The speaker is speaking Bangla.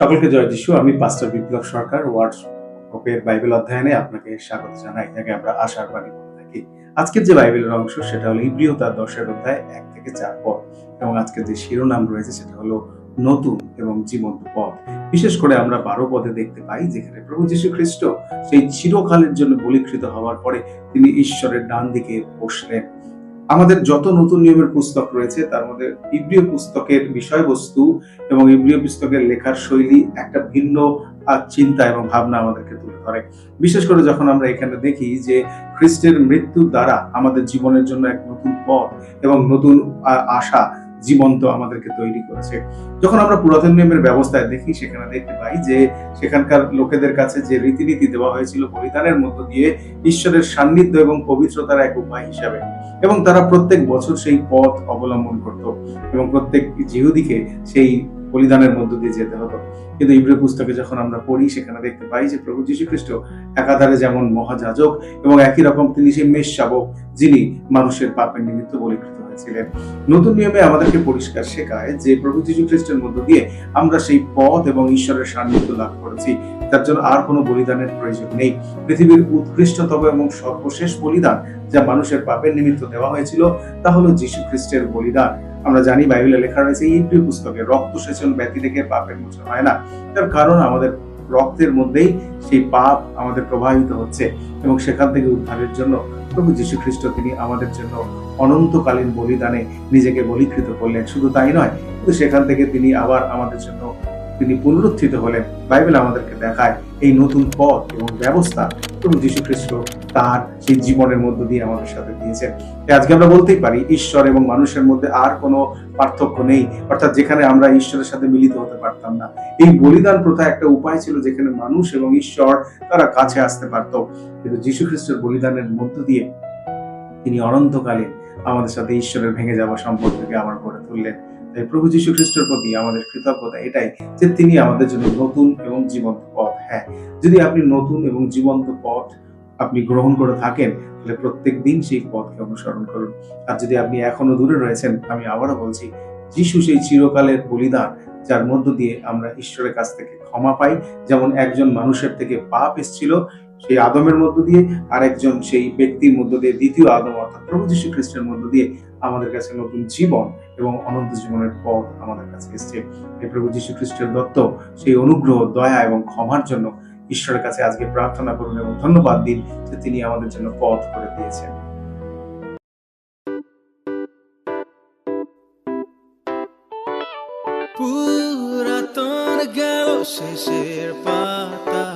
সকলকে জয় যিশু। আমি পাস্টর বিপ্লব সরকার। হোয়াটসঅ্যাপের বাইবেল অধ্যয়নে আপনাকে স্বাগত জানাই। যাকে আমরা আশার বাণী বলে থাকি। আজকের যে বাইবেলের অংশ সেটা হলো ইব্রিয় তার ১০ অধ্যায় ১ থেকে ৪ পদ এবং আজকের যে শিরোনাম রয়েছে সেটা হলো নতুন এবং জীবন্ত পথ। বিশেষ করে আমরা ১২ পদে দেখতে পাই যেখানে প্রভু যীশু খ্রিস্ট সেই চিরকালের জন্য বলিকৃত হওয়ার পরে তিনি ঈশ্বরের ডান দিকে বসলেন। আমাদের যত নতুন নিয়মের পুস্তক রয়েছে তার মধ্যে ইব্রিয় পুস্তকের বিষয়বস্তু এবং ইব্রিয় পুস্তকের লেখার শৈলী একটা ভিন্ন চিন্তা এবং ভাবনা আমাদেরকে তুলে ধরে। বিশেষ করে যখন আমরা এখানে দেখি যে খ্রিস্টের মৃত্যুর দ্বারা আমাদের জীবনের জন্য এক নতুন পথ এবং নতুন আশা জীবন্ত আমাদেরকে তৈরি করেছে। যখন আমরা পুরাতন নিয়মের ব্যবস্থায় দেখি সেখানে দেখতে পাই যে সেখানকার লোকেদের কাছে যে রীতিনীতি দেওয়া হয়েছিল বলিদানের মধ্য দিয়ে ঈশ্বরের সান্নিধ্য এবং পবিত্রতার এক উপায় হিসাবে, এবং তারা প্রত্যেক বছর সেই পথ অবলম্বন করত এবং প্রত্যেক জিহুদীকে সেই বলিদানের মধ্য দিয়ে যেতে হতো। কিন্তু ইব্রিয় পুস্তকে যখন আমরা পড়ি সেখানে দেখতে পাই যে প্রভু যীশু খ্রিস্ট একাধারে যেমন মহাযাজক এবং একই রকম তিনি সেই মেষশাবক যিনি মানুষের পাপের নিমিত্ত বলিকৃত হয়েছিলেন। নতুন নিয়মে আমাদেরকে পরিষ্কার শেখায় যে প্রভু যীশু খ্রিস্টের মধ্য দিয়ে আমরা সেই পথ এবং ঈশ্বরের সান্নিধ্য লাভ করেছি। তার জন্য আর কোনো বলিদানের প্রয়োজন নেই। পৃথিবীর উৎকৃষ্টতম এবং সর্বশেষ বলিদান যা মানুষের পাপের নিমিত্ত দেওয়া হয়েছিল তা হলো যীশু খ্রিস্টের বলিদান। আমরা জানি বাইবেলে লেখা রয়েছে এই ইব্রিয় পুস্তকে রক্ত সেচন ব্যতি রেখে পাপের মোচন হয় না। তার কারণ আমাদের রক্তের মধ্যেই সেই পাপ আমাদের প্রবাহিত হচ্ছে এবং সেখান থেকে উদ্ধারের জন্য প্রভু যীশু খ্রিস্ট তিনি আমাদের জন্য অনন্তকালীন বলিদানে নিজেকে বলিকৃত করলেন। শুধু তাই নয়, কিন্তু সেখান থেকে তিনি আবার আমাদের জন্য তিনি পুনরুত্থিত হলেন। বাইবেল আমাদেরকে দেখায় এই নতুন পথ এবং ব্যবস্থা প্রভু যীশু খ্রিস্ট তার সেই জীবনের মধ্য দিয়ে আমাদের সাথে দিয়েছেন। আজকে আমরা বলতেই পারি ঈশ্বর এবং মানুষের মধ্যে আর কোনো পার্থক্য নেই, অর্থাৎ যেখানে আমরা ঈশ্বরের সাথে মিলিত হতে পারতাম না। এই বলিদান প্রথা একটা উপায় ছিল যেখানে মানুষ এবং ঈশ্বর তারা কাছে আসতে পারত, কিন্তু যীশু খ্রিস্টের বলিদানের মধ্য দিয়ে তিনি অনন্তকালীন আমাদের সাথে ঈশ্বরের ভেঙে যাওয়া সম্পর্ককে আবার গড়ে তুললেন। তাই প্রভু যীশু খ্রিস্টের প্রতি আমাদের কৃতজ্ঞতা এটাই যে তিনি আমাদের জন্য নতুন এবং জীবন্ত পথ। হ্যাঁ, যদি আপনি নতুন এবং জীবন্ত পথ আপনি গ্রহণ করে থাকেন তাহলে প্রত্যেক দিন সেই পথকে অনুসরণ করুন। আর যদি আপনি এখনো দূরে রয়েছেন, আমি আবারও বলছি, যিশু সেই চিরকালের বলিদান যার মধ্য দিয়ে আমরা ঈশ্বরের কাছ থেকে ক্ষমা পাই। যেমন একজন মানুষের থেকে পাপ এসেছিল সেই আদমের মধ্য দিয়ে, আর একজন সেই ব্যক্তির মধ্য দিয়ে দ্বিতীয় আদম অর্থাৎ প্রভু যীশু খ্রিস্টের মধ্য দিয়ে আমাদের কাছে নতুন জীবন এবং অনন্ত জীবনের পথ আমাদের কাছে এসেছে। এই প্রভু যীশু খ্রিস্টের দত্ত সেই অনুগ্রহ, দয়া এবং ক্ষমার জন্য ঈশ্বরের কাছে আজকে প্রার্থনা করুন এবং ধন্যবাদ দিন যে তিনি আমাদের জন্য পথ করে দিয়েছেন। পুরাতন গেল শেষের পাতা।